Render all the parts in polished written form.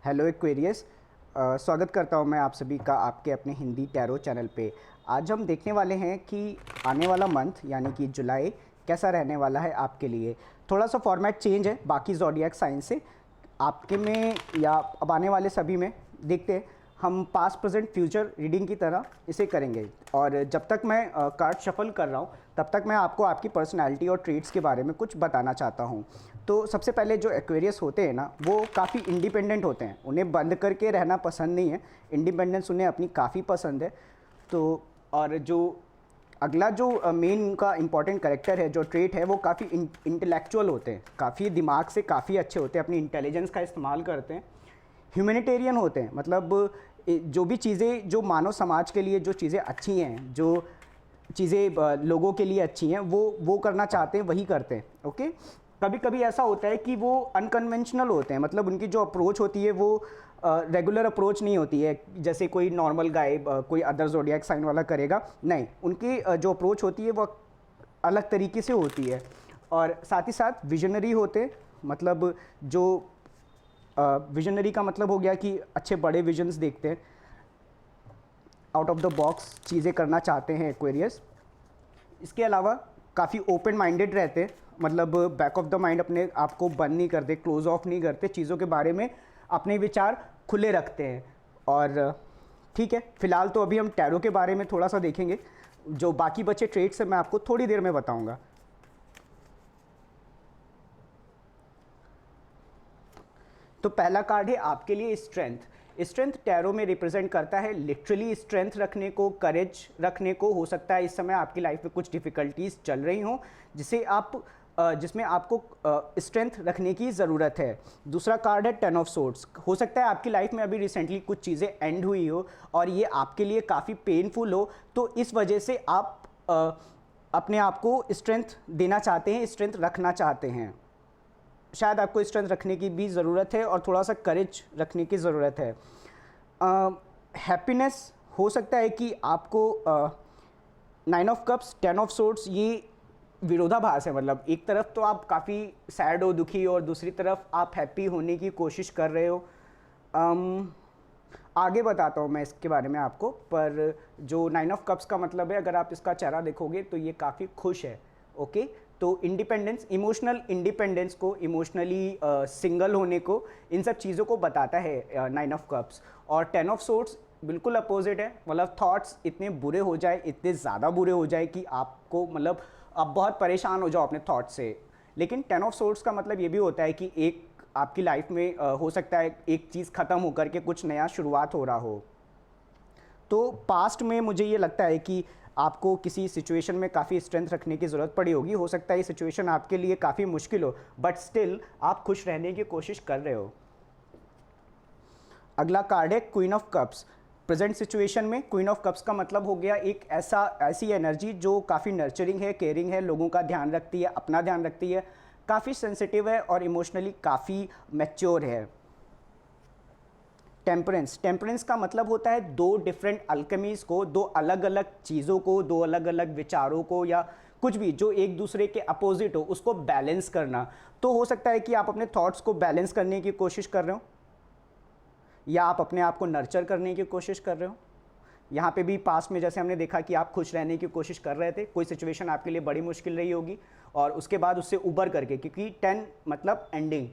Hello Aquarius. स्वागत करता हूं मैं आप सभी का आपके अपने हिंदी टैरो चैनल पे। आज हम देखने वाले हैं कि आने वाला मंथ यानी कि जुलाई कैसा रहने वाला है आपके लिए। थोड़ा सा फॉर्मेट चेंज है बाकी ज़ोडिएक साइन से, आपके में या अब आने वाले सभी में। देखते हैं, हम पास्ट प्रेजेंट फ्यूचर रीडिंग की तरह इसे करेंगे। और जब तक मैं कार्ड शफल कर रहा हूँ तब तक मैं आपको आपकी पर्सनैलिटी और ट्रेट्स के बारे में कुछ बताना चाहता हूँ। तो सबसे पहले जो एक्वेरियस होते हैं ना, वो काफ़ी इंडिपेंडेंट होते हैं। उन्हें बंद करके रहना पसंद नहीं है, इंडिपेंडेंस उन्हें अपनी काफ़ी पसंद है। तो और जो अगला जो मेन उनका इंपॉर्टेंट करेक्टर है, जो ट्रेट है, वो काफ़ी इंटेलेक्चुअल होते हैं, काफ़ी दिमाग से काफ़ी अच्छे होते हैं, अपनी इंटेलिजेंस का इस्तेमाल करते हैं। ह्यूमैनिटेरियन होते हैं, मतलब जो भी चीज़ें जो मानव समाज के लिए जो चीज़ें अच्छी हैं, जो चीज़ें लोगों के लिए अच्छी हैं, वो करना चाहते हैं, वही करते हैं। ओके, कभी कभी ऐसा होता है कि वो अनकन्वेंशनल होते हैं, मतलब उनकी जो अप्रोच होती है वो रेगुलर अप्रोच नहीं होती है, जैसे कोई नॉर्मल गाय कोई अदर ज़ोडिएक साइन वाला करेगा। नहीं, उनकी जो अप्रोच होती है वो अलग तरीके से होती है। और साथ ही साथ विजनरी होते हैं, मतलब जो विजनरी का मतलब हो गया कि अच्छे बड़े विजन्स देखते हैं, आउट ऑफ द बॉक्स चीज़ें करना चाहते हैं एक्वेरियस। इसके अलावा काफ़ी ओपन माइंडेड रहते हैं, मतलब बैक ऑफ द माइंड अपने आप को बंद नहीं करते, क्लोज ऑफ नहीं करते, चीज़ों के बारे में अपने विचार खुले रखते हैं। और ठीक है, फिलहाल तो अभी हम टैरो के बारे में थोड़ा सा देखेंगे, जो बाकी बचे ट्रेट्स हैं मैं आपको थोड़ी देर में बताऊंगा। तो पहला कार्ड है आपके लिए स्ट्रेंथ। स्ट्रेंथ टैरो में रिप्रेजेंट करता है लिटरली स्ट्रेंथ रखने को, करेज रखने को। हो सकता है इस समय आपकी लाइफ में कुछ डिफ़िकल्टीज चल रही हों जिसमें आपको स्ट्रेंथ रखने की ज़रूरत है। दूसरा कार्ड है 10 ऑफ सोर्ड्स। हो सकता है आपकी लाइफ में अभी रिसेंटली कुछ चीज़ें एंड हुई हो और ये आपके लिए काफ़ी पेनफुल हो, तो इस वजह से आप अपने आप को स्ट्रेंथ देना चाहते हैं, स्ट्रेंथ रखना चाहते हैं। शायद आपको स्ट्रेंथ रखने की भी ज़रूरत है और थोड़ा सा करेज रखने की ज़रूरत है। हैप्पीनेस हो सकता है कि आपको 9 ऑफ कप्स 10 ऑफ सोर्ड्स ये विरोधाभास है, मतलब एक तरफ तो आप काफ़ी सैड हो, दुखी, और दूसरी तरफ आप हैप्पी होने की कोशिश कर रहे हो। आगे बताता हूँ मैं इसके बारे में आपको, पर जो 9 ऑफ कप्स का मतलब है, अगर आप इसका चेहरा देखोगे तो ये काफ़ी खुश है। ओके, तो इंडिपेंडेंस, इमोशनल इंडिपेंडेंस को, इमोशनली सिंगल होने को, इन सब चीज़ों को बताता है 9 ऑफ कप्स। और 10 ऑफ सोर्ड्स बिल्कुल अपोजिट है, मतलब थॉट्स इतने बुरे हो जाए, इतने ज़्यादा बुरे हो जाए कि आपको, मतलब आप बहुत परेशान हो जाओ अपने थॉट से। लेकिन 10 ऑफ सोर्ड्स का मतलब ये भी होता है कि एक आपकी लाइफ में हो सकता है एक चीज़ ख़त्म होकर के कुछ नया शुरुआत हो रहा हो। तो पास्ट में मुझे ये लगता है कि आपको किसी सिचुएशन में काफ़ी स्ट्रेंथ रखने की ज़रूरत पड़ी होगी। हो सकता है ये सिचुएशन आपके लिए काफ़ी मुश्किल हो, बट स्टिल आप खुश रहने की कोशिश कर रहे हो। अगला कार्ड है queen of cups. Present situation में क्वीन ऑफ कप्स का मतलब हो गया एक ऐसी एनर्जी जो काफ़ी नर्चरिंग है, केयरिंग है, लोगों का ध्यान रखती है, अपना ध्यान रखती है, काफ़ी सेंसिटिव है और इमोशनली काफ़ी मैच्योर है। टेम्परेंस, टेम्परेंस का मतलब होता है दो डिफरेंट अल्केमीज को, दो अलग अलग चीज़ों को, दो अलग अलग विचारों को, या कुछ भी जो एक दूसरे के अपोजिट हो, उसको बैलेंस करना। तो हो सकता है कि आप अपने थॉट्स को बैलेंस करने की कोशिश कर रहे हो, या आप अपने आप को नर्चर करने की कोशिश कर रहे हो। यहाँ पे भी पास्ट में जैसे हमने देखा कि आप खुश रहने की कोशिश कर रहे थे, कोई सिचुएशन आपके लिए बड़ी मुश्किल रही होगी और उसके बाद उससे उबर करके, क्योंकि 10 मतलब एंडिंग,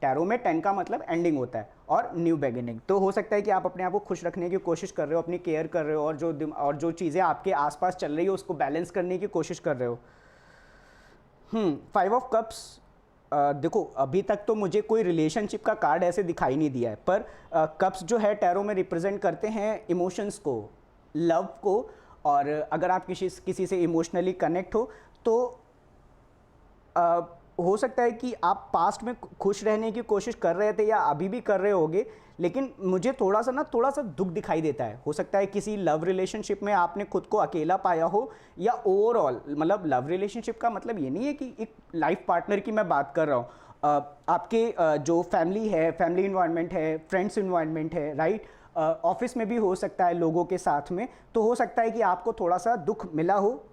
टैरो में 10 का मतलब एंडिंग होता है और न्यू बिगिनिंग। तो हो सकता है कि आप अपने आप को खुश रखने की कोशिश कर रहे हो, अपनी केयर कर रहे हो, और जो चीज़ें आपके आसपास चल रही हो उसको बैलेंस करने की कोशिश कर रहे हो। 5 ऑफ कप्स, देखो अभी तक तो मुझे कोई रिलेशनशिप का कार्ड ऐसे दिखाई नहीं दिया है, पर कप्स जो है टैरो में रिप्रेजेंट करते हैं इमोशंस को, लव को। और अगर आप किसी से इमोशनली कनेक्ट हो तो हो सकता है कि आप पास्ट में खुश रहने की कोशिश कर रहे थे या अभी भी कर रहे होगे, लेकिन मुझे थोड़ा सा दुख दिखाई देता है। हो सकता है किसी लव रिलेशनशिप में आपने खुद को अकेला पाया हो, या ओवरऑल, मतलब लव रिलेशनशिप का मतलब ये नहीं है कि एक लाइफ पार्टनर की मैं बात कर रहा हूँ, आपके जो फैमिली है, फैमिली इन्वायरमेंट है, फ्रेंड्स इन्वायरमेंट है, राइट, ऑफिस में भी हो सकता है लोगों के साथ में। तो हो सकता है कि आपको थोड़ा सा दुख मिला हो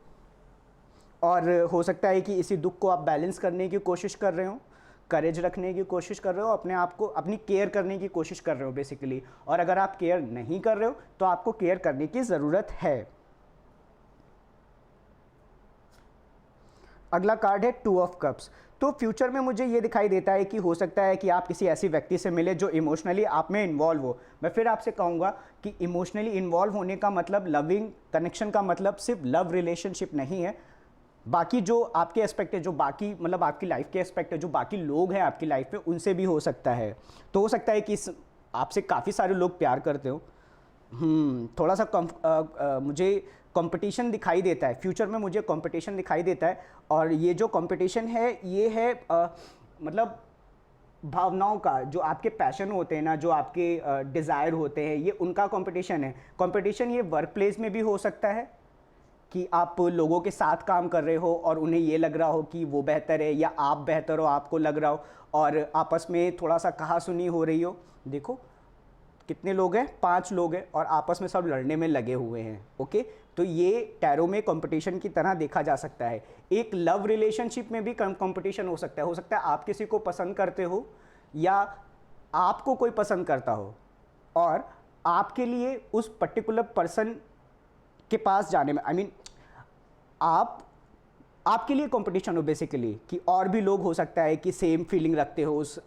और हो सकता है कि इसी दुख को आप बैलेंस करने की कोशिश कर रहे हो। करेज रखने की कोशिश कर रहे हो, अपने आप को अपनी केयर करने की कोशिश कर रहे हो बेसिकली। और अगर आप केयर नहीं कर रहे हो तो आपको केयर करने की ज़रूरत है। अगला कार्ड है टू ऑफ कप्स। तो फ्यूचर में मुझे ये दिखाई देता है कि हो सकता है कि आप किसी ऐसी व्यक्ति से मिले जो इमोशनली आप में इन्वॉल्व हो। मैं फिर आपसे कहूँगा कि इमोशनली इन्वॉल्व होने का मतलब, लविंग कनेक्शन का मतलब सिर्फ लव रिलेशनशिप नहीं है। बाकी जो आपके एस्पेक्ट है, जो बाकी मतलब आपकी लाइफ के एस्पेक्ट है, जो बाकी लोग हैं आपकी लाइफ में, उनसे भी हो सकता है। तो हो सकता है कि आपसे काफ़ी सारे लोग प्यार करते हो। थोड़ा सा मुझे कंपटीशन दिखाई देता है फ्यूचर में, मुझे कंपटीशन दिखाई देता है। और ये जो कंपटीशन है ये है मतलब भावनाओं का, जो आपके पैशन होते हैं ना, जो आपके डिज़ायर होते हैं, ये उनका कंपटीशन है। कंपटीशन ये वर्क प्लेस में भी हो सकता है कि आप लोगों के साथ काम कर रहे हो और उन्हें ये लग रहा हो कि वो बेहतर है, या आप बेहतर हो आपको लग रहा हो, और आपस में थोड़ा सा कहासुनी हो रही हो। देखो कितने लोग हैं, 5 लोग हैं और आपस में सब लड़ने में लगे हुए हैं। ओके, तो ये टैरो में कंपटीशन की तरह देखा जा सकता है। एक लव रिलेशनशिप में भी कंपटीशन हो सकता है। हो सकता है आप किसी को पसंद करते हो या आपको कोई पसंद करता हो, और आपके लिए उस पर्टिकुलर पर्सन के पास जाने में, आपके लिए कंपटीशन हो बेसिकली, कि और भी लोग हो सकता है कि सेम फीलिंग रखते हो उस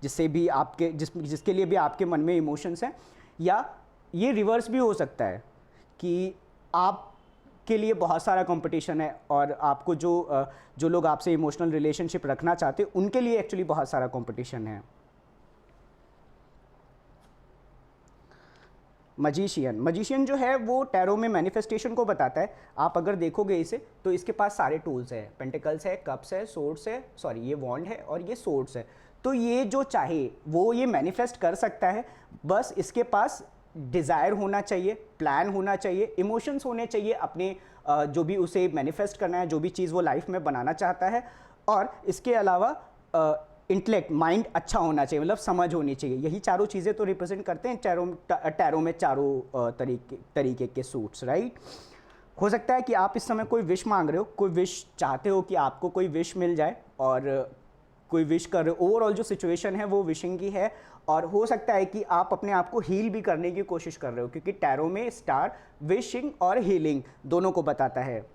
जिससे भी आपके जिसके लिए भी आपके मन में इमोशंस हैं। या ये रिवर्स भी हो सकता है कि आपके लिए बहुत सारा कंपटीशन है और आपको जो लोग आपसे इमोशनल रिलेशनशिप रखना चाहते हैं उनके लिए एक्चुअली बहुत सारा कंपटीशन है। मजिशियन जो है वो टैरो में मैनिफेस्टेशन को बताता है। आप अगर देखोगे इसे तो इसके पास सारे टूल्स हैं, पेंटिकल्स है, कप्स है, सोर्ड्स है, सॉरी ये वॉन्ड है और ये सोर्ड्स है। तो ये जो चाहे वो ये मैनिफेस्ट कर सकता है, बस इसके पास डिज़ायर होना चाहिए, प्लान होना चाहिए, इमोशंस होने चाहिए अपने जो भी उसे मैनिफेस्ट करना है, जो भी चीज़ वो लाइफ में बनाना चाहता है। और इसके अलावा इंटेलेक्ट, माइंड अच्छा होना चाहिए, मतलब समझ होनी चाहिए। यही चारों चीज़ें तो रिप्रेजेंट करते हैं टैरो में चारों तरीके के सूट्स, राइट। हो सकता है कि आप इस समय कोई विश मांग रहे हो, कोई विश चाहते हो कि आपको कोई विश मिल जाए, और कोई विश कर रहे हो। ओवरऑल जो सिचुएशन है वो विशिंग की है, और हो सकता है कि आप अपने आप को हील भी करने की कोशिश कर रहे हो, क्योंकि टैरो में स्टार विशिंग और हीलिंग दोनों को बताता है।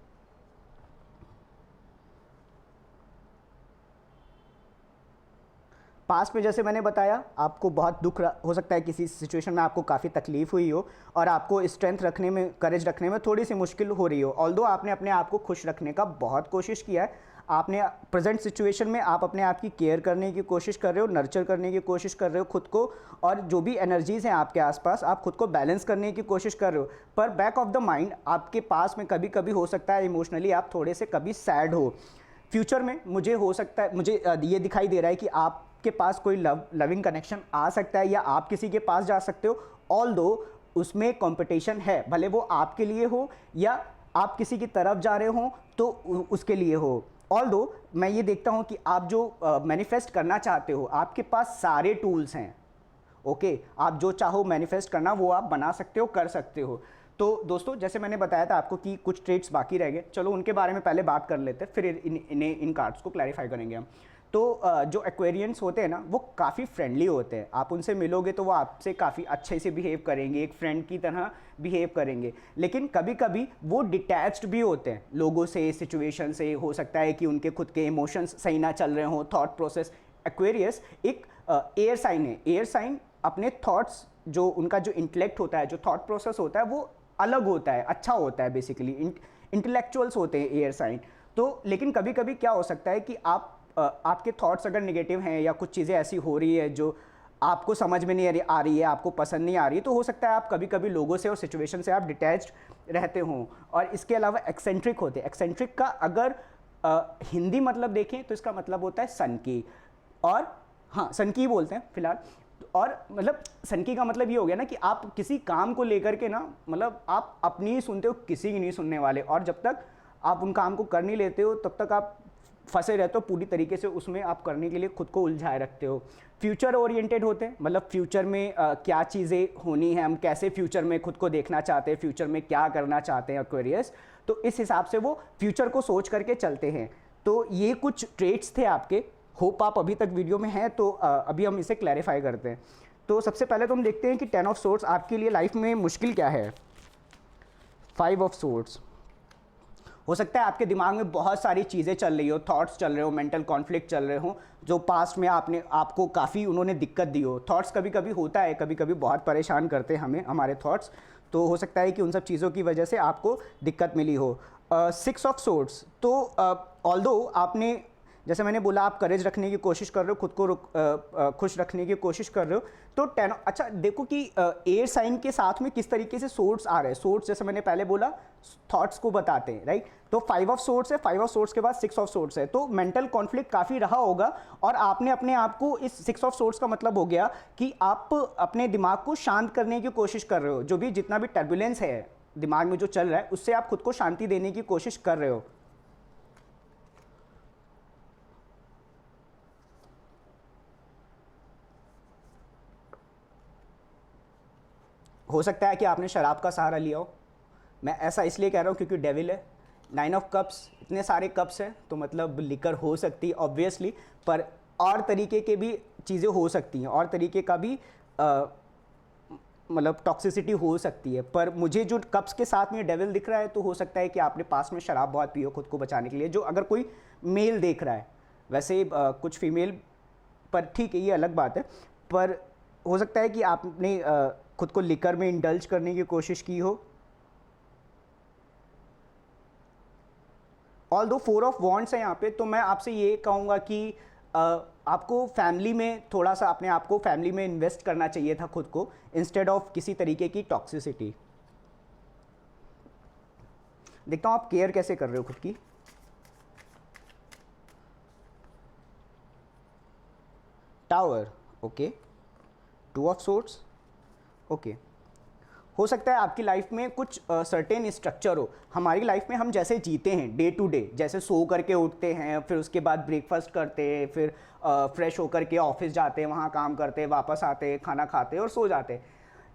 पास्ट में जैसे मैंने बताया, आपको बहुत दुख हो सकता है, किसी सिचुएशन में आपको काफ़ी तकलीफ हुई हो और आपको स्ट्रेंथ रखने में, करेज रखने में थोड़ी सी मुश्किल हो रही हो। ऑल्दो आपने अपने आप को खुश रखने का बहुत कोशिश किया है, आपने प्रेजेंट सिचुएशन में आप अपने आप की केयर करने की कोशिश कर रहे हो, नर्चर करने की कोशिश कर रहे हो खुद को, और जो भी एनर्जीज़ हैं आपके आसपास आप खुद को बैलेंस करने की कोशिश कर रहे हो। पर बैक ऑफ द माइंड आपके पास में कभी कभी हो सकता है इमोशनली आप थोड़े से कभी सैड हो। फ्यूचर में मुझे हो सकता है, मुझे ये दिखाई दे रहा है कि आपके पास कोई लविंग कनेक्शन आ सकता है, या आप किसी के पास जा सकते हो। ऑल्दो उसमें कंपटीशन है, भले वो आपके लिए हो या आप किसी की तरफ जा रहे हो तो उसके लिए हो। ऑल्दो मैं ये देखता हूँ कि आप जो मैनिफेस्ट करना चाहते हो, आपके पास सारे टूल्स हैं। ओके, आप जो चाहो मैनिफेस्ट करना वो आप बना सकते हो, कर सकते हो। तो दोस्तों जैसे मैंने बताया था आपको कि कुछ ट्रेड्स बाकी रह गए, चलो उनके बारे में पहले बात कर लेते हैं, फिर इन कार्ड्स को क्लैरिफाई करेंगे हम। तो जो एक्वेरियंस होते हैं ना, वो काफ़ी फ्रेंडली होते हैं। आप उनसे मिलोगे तो वो आपसे काफ़ी अच्छे से बिहेव करेंगे, एक फ्रेंड की तरह बिहेव करेंगे। लेकिन कभी कभी वो डिटैच्ड भी होते हैं लोगों से, सिचुएशन से। हो सकता है कि उनके खुद के इमोशंस सही ना चल रहे हों, थॉट प्रोसेस। एक्वेरियस एक एयर साइन है। एयर साइन अपने थॉट्स, जो उनका जो इंटेलेक्ट होता है, जो थॉट प्रोसेस होता है, वो अलग होता है, अच्छा होता है, बेसिकली इंटेलेक्चुअल्स होते हैं एयर साइन। तो लेकिन कभी कभी क्या हो सकता है कि आपके थॉट्स अगर नेगेटिव हैं या कुछ चीज़ें ऐसी हो रही है जो आपको समझ में नहीं आ रही है, आपको पसंद नहीं आ रही है, तो हो सकता है आप कभी कभी लोगों से और सिचुएशन से आप डिटैच्ड रहते हों। और इसके अलावा एक्सेंट्रिक होते हैं। एक्सेंट्रिक का अगर हिंदी मतलब देखें तो इसका मतलब होता है सन की, और हाँ सन की बोलते हैं फिलहाल। और मतलब सनकी का मतलब ये हो गया ना कि आप किसी काम को लेकर के ना, मतलब आप अपनी ही सुनते हो, किसी की नहीं सुनने वाले, और जब तक आप उन काम को कर नहीं लेते हो तब तक आप फंसे रहते हो पूरी तरीके से उसमें, आप करने के लिए खुद को उलझाए रखते हो। फ्यूचर ओरिएंटेड होते हैं, मतलब फ्यूचर में क्या चीज़ें होनी है, हम कैसे फ्यूचर में खुद को देखना चाहते हैं, फ्यूचर में क्या करना चाहते हैं एक्वेरियस, तो इस हिसाब से वो फ्यूचर को सोच करके चलते हैं। तो ये कुछ ट्रेट्स थे आपके होप आप अभी तक वीडियो में हैं, तो अभी हम इसे क्लैरिफाई करते हैं। तो सबसे पहले तो हम देखते हैं कि 10 ऑफ सोर्ड्स आपके लिए लाइफ में मुश्किल क्या है। 5 ऑफ सोर्ड्स, हो सकता है आपके दिमाग में बहुत सारी चीज़ें चल रही हो, थॉट्स चल रहे हो, मेंटल कॉन्फ्लिक्ट चल रहे हो, जो पास्ट में आपको काफ़ी उन्होंने दिक्कत दी हो। थॉट्स कभी कभी होता है, कभी कभी बहुत परेशान करते हैं हमें हमारे थॉट्स, तो हो सकता है कि उन सब चीज़ों की वजह से आपको दिक्कत मिली हो। 6 ऑफ सोर्ड्स, तो ऑल्दो आपने, जैसे मैंने बोला, आप करेज रखने की कोशिश कर रहे हो, खुद को खुश रखने की कोशिश कर रहे हो, तो 10, अच्छा देखो कि एयर साइन के साथ में किस तरीके से सोर्ड्स आ रहे हैं। सोर्ड्स जैसे मैंने पहले बोला थॉट्स को बताते हैं, राइट। तो 5 ऑफ सोर्ड्स है, 5 ऑफ सोर्ड्स के बाद 6 ऑफ सोर्ड्स है, तो मेंटल कॉन्फ्लिक्ट काफ़ी रहा होगा। और आपने अपने आप को, इस 6 ऑफ सोर्ड्स का मतलब हो गया कि आप अपने दिमाग को शांत करने की कोशिश कर रहे हो। जो भी जितना भी टर्बुलेंस है दिमाग में जो चल रहा है, उससे आप खुद को शांति देने की कोशिश कर रहे हो सकता है कि आपने शराब का सहारा लिया हो। मैं ऐसा इसलिए कह रहा हूँ क्योंकि डेविल है, 9 ऑफ कप्स, इतने सारे कप्स हैं, तो मतलब लिकर हो सकती है ऑब्वियसली, पर और तरीके के भी चीज़ें हो सकती हैं, और तरीके का भी मतलब टॉक्सिसिटी हो सकती है। पर मुझे जो कप्स के साथ में डेविल दिख रहा है, तो हो सकता है कि आपने पास में शराब बहुत पी हो खुद को बचाने के लिए, जो अगर कोई मेल देख रहा है। वैसे कुछ फीमेल, पर ठीक है, ये अलग बात है, पर हो सकता है कि आपने खुद को लिकर में इंडल्ज करने की कोशिश की हो। ऑल दो 4 ऑफ वॉन्ड्स है यहाँ पे, तो मैं आपसे ये कहूँगा कि आपको फैमिली में थोड़ा सा, अपने आप को फैमिली में इन्वेस्ट करना चाहिए था खुद को, इंस्टेड ऑफ किसी तरीके की टॉक्सिसिटी। देखता हूँ आप केयर कैसे कर रहे हो खुद की। Tower, okay. 2 of swords, okay. हो सकता है आपकी लाइफ में कुछ सर्टेन स्ट्रक्चर हो। हमारी लाइफ में हम जैसे जीते हैं डे टू डे, जैसे सो करके उठते हैं, फिर उसके बाद ब्रेकफास्ट करते हैं, फिर फ्रेश होकर के ऑफिस जाते हैं, वहाँ काम करते हैं, वापस आते हैं, खाना खाते हैं और सो जाते हैं।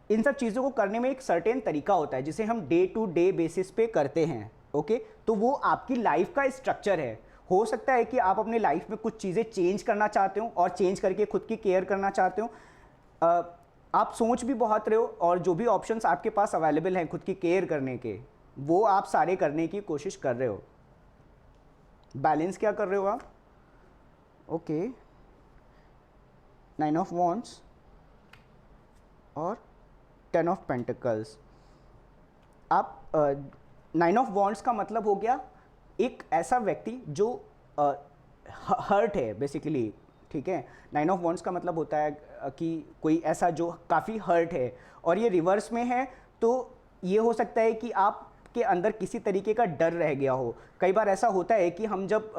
इन सब चीज़ों को करने में एक सर्टेन तरीका होता है जिसे हम डे टू डे बेसिस पे करते हैं, ओके। तो वो आपकी लाइफ का स्ट्रक्चर है। हो सकता है कि आप अपने लाइफ में कुछ चीज़ें चेंज करना चाहते हो और चेंज करके खुद की केयर करना चाहते हो। आप सोच भी बहुत रहे हो, और जो भी ऑप्शंस आपके पास अवेलेबल हैं खुद की केयर करने के, वो आप सारे करने की कोशिश कर रहे हो। बैलेंस क्या कर रहे हो आप? ओके, 9 ऑफ वॉन्ड्स और 10 ऑफ पेंटिकल्स। आप 9 ऑफ वॉन्ड्स का मतलब हो गया एक ऐसा व्यक्ति जो हर्ट है बेसिकली, ठीक है। 9 ऑफ वॉन्ड्स का मतलब होता है कि कोई ऐसा जो काफ़ी हर्ट है, और ये रिवर्स में है, तो ये हो सकता है कि आपके अंदर किसी तरीके का डर रह गया हो। कई बार ऐसा होता है कि हम जब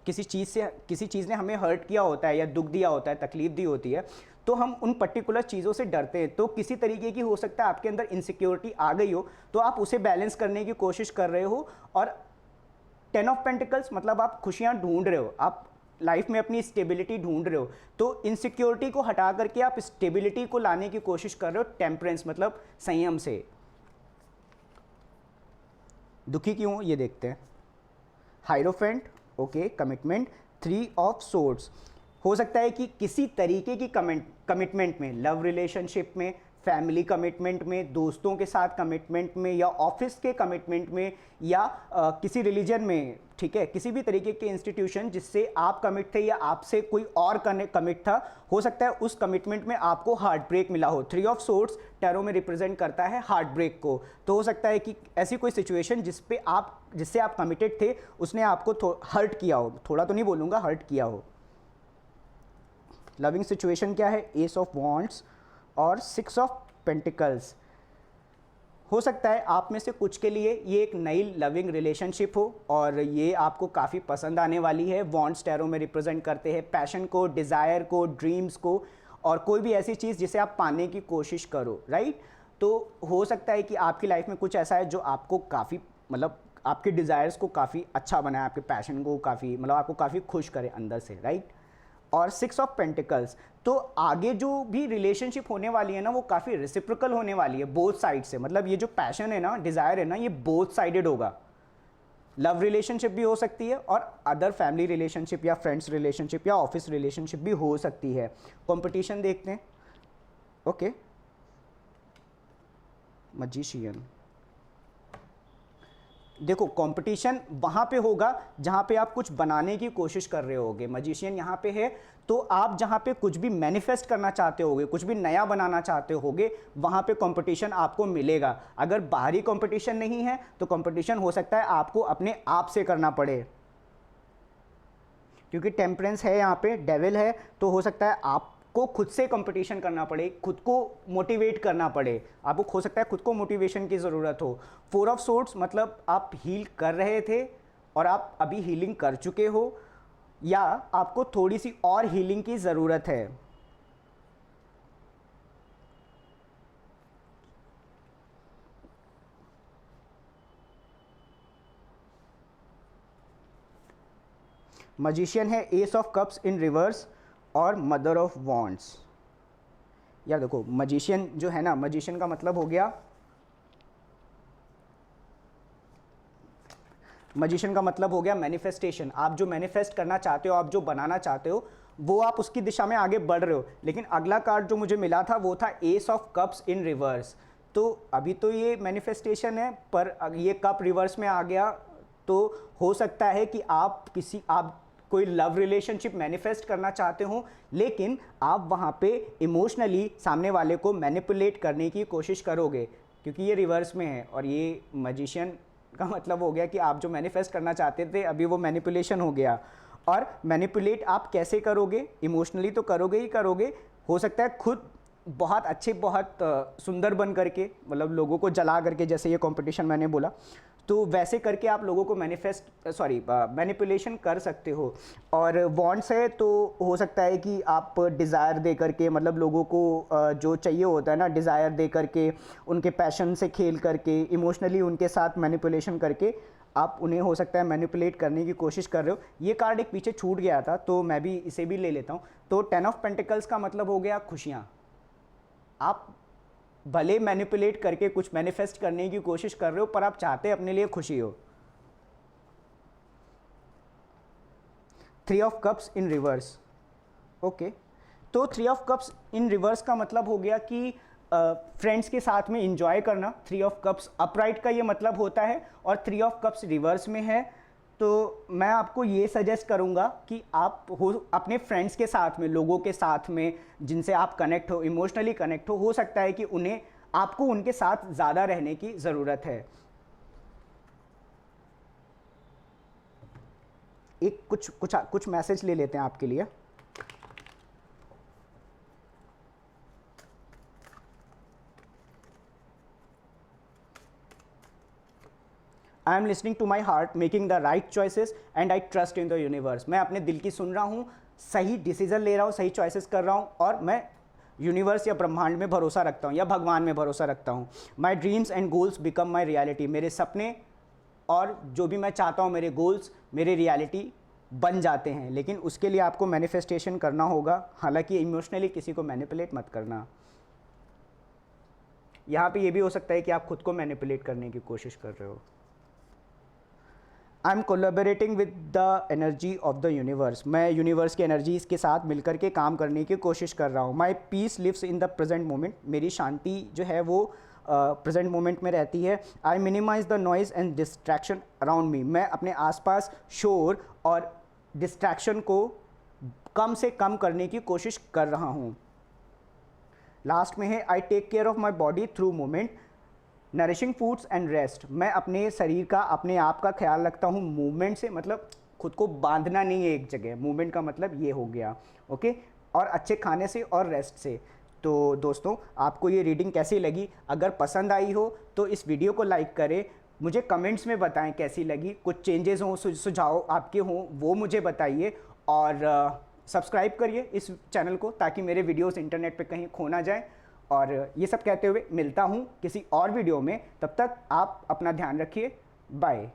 किसी चीज़ ने हमें हर्ट किया होता है या दुख दिया होता है, तकलीफ दी होती है, तो हम उन पर्टिकुलर चीज़ों से डरते हैं। तो किसी तरीके की हो सकता है आपके अंदर इनसिक्योरिटी आ गई हो, तो आप उसे बैलेंस करने की कोशिश कर रहे हो। और 10 ऑफ पेंटिकल्स मतलब आप खुशियाँ ढूंढ रहे हो, आप लाइफ में अपनी स्टेबिलिटी ढूंढ रहे हो, तो इनसिक्योरिटी को हटा करके आप स्टेबिलिटी को लाने की कोशिश कर रहे हो, टेम्परेंस मतलब संयम से। दुखी क्यों हो ये देखते हैं। हाइरोफेंट, ओके, कमिटमेंट। 3 ऑफ सोर्ड्स, हो सकता है कि किसी तरीके की कमिटमेंट में, लव रिलेशनशिप में, फैमिली कमिटमेंट में, दोस्तों के साथ कमिटमेंट में, या ऑफिस के कमिटमेंट में, या किसी रिलीजन में, ठीक है, किसी भी तरीके के इंस्टीट्यूशन जिससे आप कमिट थे या आपसे कोई और कमिट था, हो सकता है उस कमिटमेंट में आपको हार्ट ब्रेक मिला हो। 3 ऑफ सोर्ड्स टैरो में रिप्रेजेंट करता है हार्ट ब्रेक को। तो हो सकता है कि ऐसी कोई सिचुएशन जिससे आप कमिटेड थे, उसने आपको हर्ट किया हो, थोड़ा तो नहीं बोलूँगा, हर्ट किया हो। लविंग सिचुएशन क्या है? एस ऑफ वॉन्ड्स और 6 ऑफ पेंटिकल्स। हो सकता है आप में से कुछ के लिए ये एक नई लविंग रिलेशनशिप हो, और ये आपको काफ़ी पसंद आने वाली है। वॉन्ड्स टैरो में रिप्रेजेंट करते हैं पैशन को, डिज़ायर को, ड्रीम्स को, और कोई भी ऐसी चीज़ जिसे आप पाने की कोशिश करो, राइट। तो हो सकता है कि आपकी लाइफ में कुछ ऐसा है जो आपको काफ़ी, मतलब आपके डिज़ायर्स को काफ़ी अच्छा बनाए, आपके पैशन को काफ़ी, मतलब आपको काफ़ी खुश करे अंदर से, राइट। और 6 ऑफ पेंटिकल्स, तो आगे जो भी रिलेशनशिप होने वाली है ना, वो काफ़ी रेसिप्रोकल होने वाली है बोथ साइड से। मतलब ये जो पैशन है ना, डिज़ायर है ना, ये बोथ साइडेड होगा। लव रिलेशनशिप भी हो सकती है और अदर फैमिली रिलेशनशिप या फ्रेंड्स रिलेशनशिप या ऑफिस रिलेशनशिप भी हो सकती है। कंपटीशन देखते हैं। ओके, मैजिशियन, देखो कंपटीशन वहाँ पे होगा जहाँ पे आप कुछ बनाने की कोशिश कर रहे होगे। मैजिशियन यहाँ पे है तो आप जहाँ पे कुछ भी मैनिफेस्ट करना चाहते होगे, कुछ भी नया बनाना चाहते होगे, वहाँ पे कंपटीशन आपको मिलेगा। अगर बाहरी कंपटीशन नहीं है तो कंपटीशन हो सकता है आपको अपने आप से करना पड़े, क्योंकि टेम्परेंस है यहाँ पे, डेविल है, तो हो सकता है आपको खुद से कंपटीशन करना पड़े, खुद को मोटिवेट करना पड़े। आपको हो सकता है खुद को मोटिवेशन की ज़रूरत हो। 4 ऑफ सोर्ड्स मतलब आप हील कर रहे थे और आप अभी हीलिंग कर चुके हो, या आपको थोड़ी सी और हीलिंग की ज़रूरत है। मैजिशियन है S of cups in reverse और मदर ऑफ वॉन्ड्स। यार देखो मैजिशियन जो है ना, मैजिशियन का मतलब हो गया, मैजिशियन का मतलब हो गया मैनिफेस्टेशन। आप जो मैनिफेस्ट करना चाहते हो, आप जो बनाना चाहते हो, वो आप उसकी दिशा में आगे बढ़ रहे हो। लेकिन अगला कार्ड जो मुझे मिला था वो था S of cups in reverse. तो अभी तो ये मैनिफेस्टेशन है, पर ये कप रिवर्स में आ गया तो हो सकता है कि आप कोई लव रिलेशनशिप मैनिफेस्ट करना चाहते हो, लेकिन आप वहाँ पे इमोशनली सामने वाले को मैनिपुलेट करने की कोशिश करोगे, क्योंकि ये रिवर्स में है। और ये मैजिशियन का मतलब हो गया कि आप जो मैनिफेस्ट करना चाहते थे अभी वो मैनिपुलेशन हो गया। और मैनिपुलेट आप कैसे करोगे? इमोशनली तो करोगे ही करोगे, हो सकता है खुद बहुत अच्छे, बहुत सुंदर बन करके, मतलब लोगों को जला करके, जैसे ये कंपटीशन मैंने बोला, तो वैसे करके आप लोगों को मैनिपुलेशन कर सकते हो। और वॉन्ट्स है तो हो सकता है कि आप डिज़ायर दे करके, मतलब लोगों को जो चाहिए होता है ना, डिज़ायर दे करके, उनके पैशन से खेल करके, इमोशनली उनके साथ मैनिपुलेशन करके आप उन्हें हो सकता है मैनिपुलेट करने की कोशिश कर रहे हो। ये कार्ड एक पीछे छूट गया था तो मैं भी इसे भी ले लेता हूँ। तो 10 ऑफ पेंटिकल्स का मतलब हो गया खुशियाँ। आप भले मैनिपुलेट करके कुछ मैनिफेस्ट करने की कोशिश कर रहे हो, पर आप चाहते अपने लिए खुशी हो। 3 of cups in reverse. Okay, तो 3 ऑफ कप्स इन रिवर्स का मतलब हो गया कि फ्रेंड्स के साथ में इंजॉय करना। 3 ऑफ कप्स अपराइट का ये मतलब होता है, और 3 ऑफ कप्स रिवर्स में है। तो मैं आपको ये सजेस्ट करूँगा कि आप अपने फ्रेंड्स के साथ में, लोगों के साथ में जिनसे आप कनेक्ट हो, इमोशनली कनेक्ट हो सकता है कि आपको उनके साथ ज़्यादा रहने की ज़रूरत है। एक कुछ मैसेज ले लेते हैं आपके लिए। I am listening to my heart, making the right choices and I trust in the universe. मैं अपने दिल की सुन रहा हूँ, सही डिसीजन ले रहा हूँ, सही चॉइसेस कर रहा हूँ, और मैं यूनिवर्स या ब्रह्मांड में भरोसा रखता हूँ, या भगवान में भरोसा रखता हूँ। My dreams and goals become my reality. मेरे सपने और जो भी मैं चाहता हूँ, मेरे गोल्स मेरे रियलिटी बन जाते हैं। लेकिन उसके लिए आपको मैनिफेस्टेशन करना होगा। हालांकि इमोशनली किसी को मैनिपुलेट मत करना। यहाँ पे ये भी हो सकता है कि आप खुद को मैनिपुलेट करने की कोशिश कर रहे हो। I am collaborating with the energy of the universe. मैं यूनिवर्स की एनर्जीज के साथ मिलकर के काम करने की कोशिश कर रहा हूँ। My peace lives in the present moment. मेरी शांति जो है वो प्रेजेंट मोमेंट में रहती है। I minimize the noise and distraction around me. मैं अपने आसपास शोर और डिस्ट्रैक्शन को कम से कम करने की कोशिश कर रहा हूँ। लास्ट में है I take care of my body through movement, nourishing foods and rest. मैं अपने शरीर का, अपने आप का ख्याल रखता हूँ मूवमेंट से, मतलब खुद को बांधना नहीं है एक जगह। मूवमेंट का मतलब ये हो गया, ओके, और अच्छे खाने से और रेस्ट से। तो दोस्तों, आपको ये रीडिंग कैसी लगी? अगर पसंद आई हो तो इस वीडियो को लाइक करें, मुझे कमेंट्स में बताएं कैसी लगी, कुछ चेंजेस हों, सुझाव आपके हों वो मुझे बताइए, और सब्सक्राइब करिए इस चैनल को ताकि मेरे वीडियोस इंटरनेट पे कहीं खो ना जाए। और ये सब कहते हुए मिलता हूँ किसी और वीडियो में, तब तक आप अपना ध्यान रखिए। बाय।